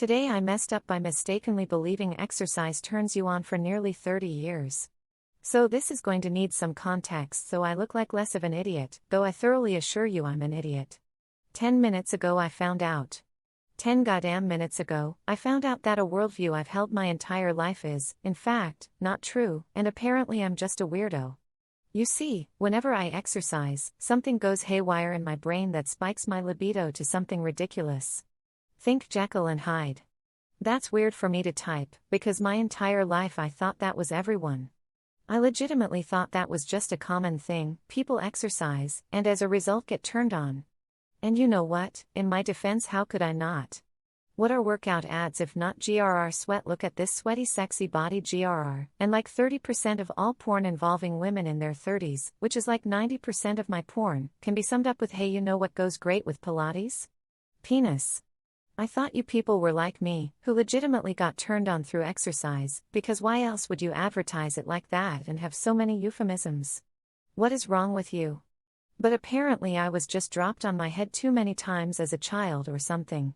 Today I messed up by mistakenly believing exercise turns you on for nearly 30 years. So this is going to need some context so I look like less of an idiot, though I thoroughly assure you I'm an idiot. 10 minutes ago I found out. 10 goddamn minutes ago, I found out that a worldview I've held my entire life is, in fact, not true, and apparently I'm just a weirdo. You see, whenever I exercise, something goes haywire in my brain that spikes my libido to something ridiculous. Think Jekyll and Hyde. That's weird for me to type, because my entire life I thought that was everyone. I legitimately thought that was just a common thing, people exercise, and as a result get turned on. And you know what, in my defense, how could I not? What are workout ads if not GRR sweat? Look at this sweaty sexy body GRR, and like 30% of all porn involving women in their 30s, which is like 90% of my porn, can be summed up with hey, you know what goes great with Pilates? Penis. I thought you people were like me, who legitimately got turned on through exercise, because why else would you advertise it like that and have so many euphemisms? What is wrong with you? But apparently I was just dropped on my head too many times as a child or something.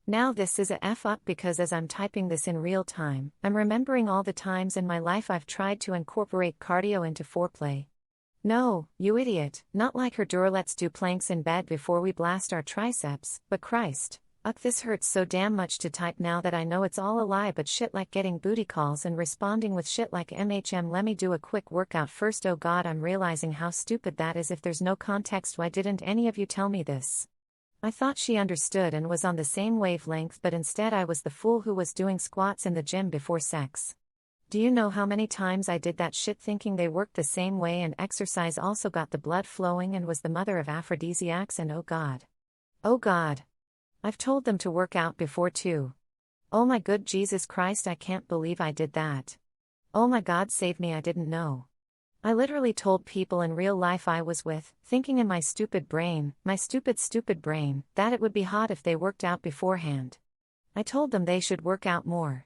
Now this is a F up because as I'm typing this in real time, I'm remembering all the times in my life I've tried to incorporate cardio into foreplay. No, you idiot, not like her let's do planks in bed before we blast our triceps, but Christ. This hurts so damn much to type now that I know it's all a lie, but shit like getting booty calls and responding with shit like MHM. Let me do a quick workout first. Oh god, I'm realizing how stupid that is. If there's no context, why didn't any of you tell me this? I thought she understood and was on the same wavelength, but instead I was the fool who was doing squats in the gym before sex. Do you know how many times I did that shit thinking they worked the same way, and exercise also got the blood flowing and was the mother of aphrodisiacs? And oh god, I've told them to work out before too. Oh my good Jesus Christ, I can't believe I did that. Oh my God, save me, I didn't know. I literally told people in real life I was with, thinking in my stupid brain, that it would be hot if they worked out beforehand. I told them they should work out more.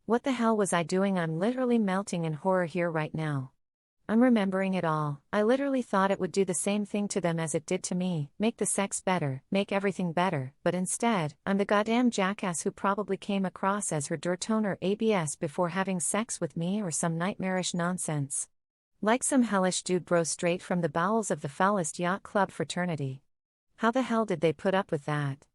What the hell was I doing? I'm literally melting in horror here right now. I'm remembering it all. I literally thought it would do the same thing to them as it did to me, make the sex better, make everything better, but instead, I'm the goddamn jackass who probably came across as her dirtone or ABS before having sex with me or some nightmarish nonsense. Like some hellish dude bro straight from the bowels of the foulest yacht club fraternity. How the hell did they put up with that?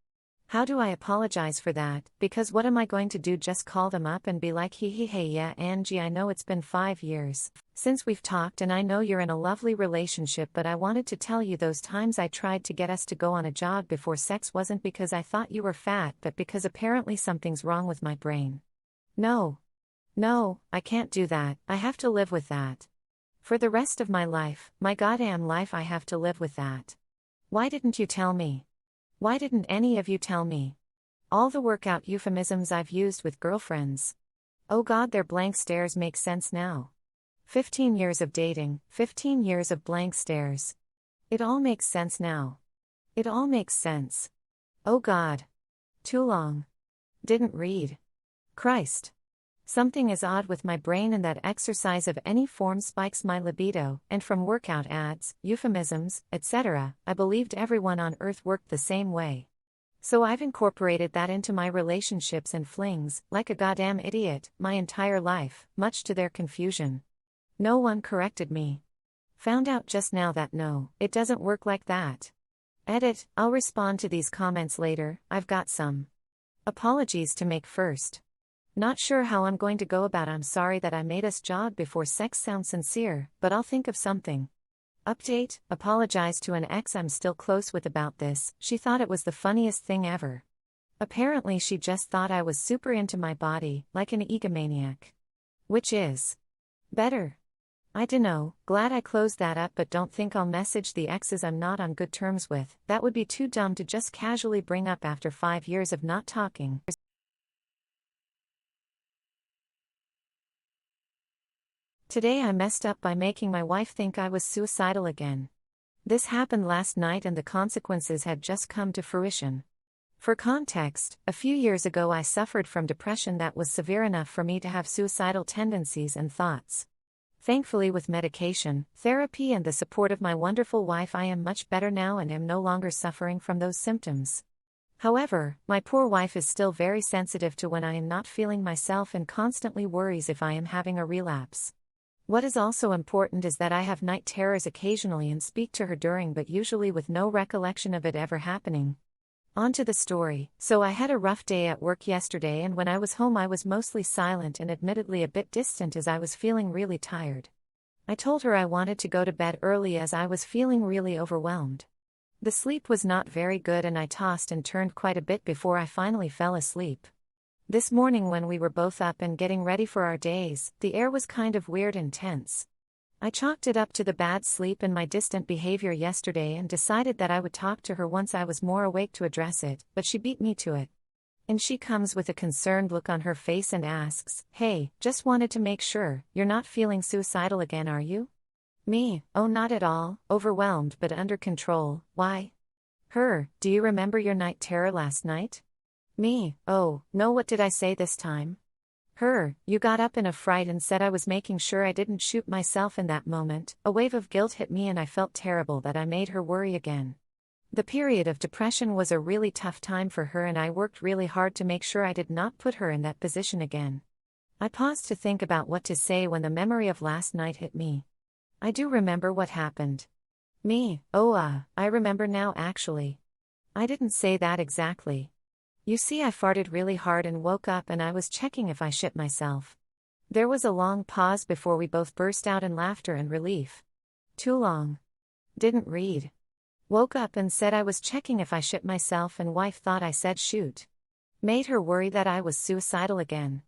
How do I apologize for that? Because what am I going to do? Just call them up and be like, hey yeah Angie, I know it's been 5 years since we've talked and I know you're in a lovely relationship, but I wanted to tell you those times I tried to get us to go on a jog before sex wasn't because I thought you were fat, but because apparently something's wrong with my brain. No, I can't do that. I have to live with that. For the rest of my life, my goddamn life, I have to live with that. Why didn't you tell me? Why didn't any of you tell me? All the workout euphemisms I've used with girlfriends. Oh god, their blank stares make sense now. 15 years of dating, 15 years of blank stares. It all makes sense now. It all makes sense. Oh god. Too long. Didn't read. Christ. Something is odd with my brain, and that exercise of any form spikes my libido, and from workout ads, euphemisms, etc., I believed everyone on earth worked the same way. So I've incorporated that into my relationships and flings, like a goddamn idiot, my entire life, much to their confusion. No one corrected me. Found out just now that no, it doesn't work like that. Edit, I'll respond to these comments later, I've got some apologies to make first. Not sure how I'm going to go about. I'm sorry that I made us jog before sex sound sincere, but I'll think of something. Update, apologize to an ex I'm still close with about this. She thought it was the funniest thing ever. Apparently she just thought I was super into my body, like an egomaniac. Which is better. I dunno, glad I closed that up, but don't think I'll message the exes I'm not on good terms with. That would be too dumb to just casually bring up after 5 years of not talking. Today I messed up by making my wife think I was suicidal again. This happened last night and the consequences had just come to fruition. For context, a few years ago I suffered from depression that was severe enough for me to have suicidal tendencies and thoughts. Thankfully, with medication, therapy and the support of my wonderful wife, I am much better now and am no longer suffering from those symptoms. However, my poor wife is still very sensitive to when I am not feeling myself and constantly worries if I am having a relapse. What is also important is that I have night terrors occasionally and speak to her during, but usually with no recollection of it ever happening. On to the story. So I had a rough day at work yesterday, and when I was home I was mostly silent and admittedly a bit distant as I was feeling really tired. I told her I wanted to go to bed early as I was feeling really overwhelmed. The sleep was not very good and I tossed and turned quite a bit before I finally fell asleep. This morning when we were both up and getting ready for our days, the air was kind of weird and tense. I chalked it up to the bad sleep and my distant behavior yesterday and decided that I would talk to her once I was more awake to address it, but she beat me to it. And she comes with a concerned look on her face and asks, "Hey, just wanted to make sure, you're not feeling suicidal again, are you?" Me, "Oh, not at all, overwhelmed but under control, why?" Her, "Do you remember your night terror last night?" Me, "Oh, no, what did I say this time?" Her, "You got up in a fright and said I was making sure I didn't shoot myself in that moment." A wave of guilt hit me and I felt terrible that I made her worry again. The period of depression was a really tough time for her and I worked really hard to make sure I did not put her in that position again. I paused to think about what to say when the memory of last night hit me. "I do remember what happened." Me, "Oh, I remember now actually. I didn't say that exactly. You see, I farted really hard and woke up and I was checking if I shit myself." There was a long pause before we both burst out in laughter and relief. "Too long. Didn't read. Woke up and said I was checking if I shit myself and wife thought I said shoot." Made her worry that I was suicidal again.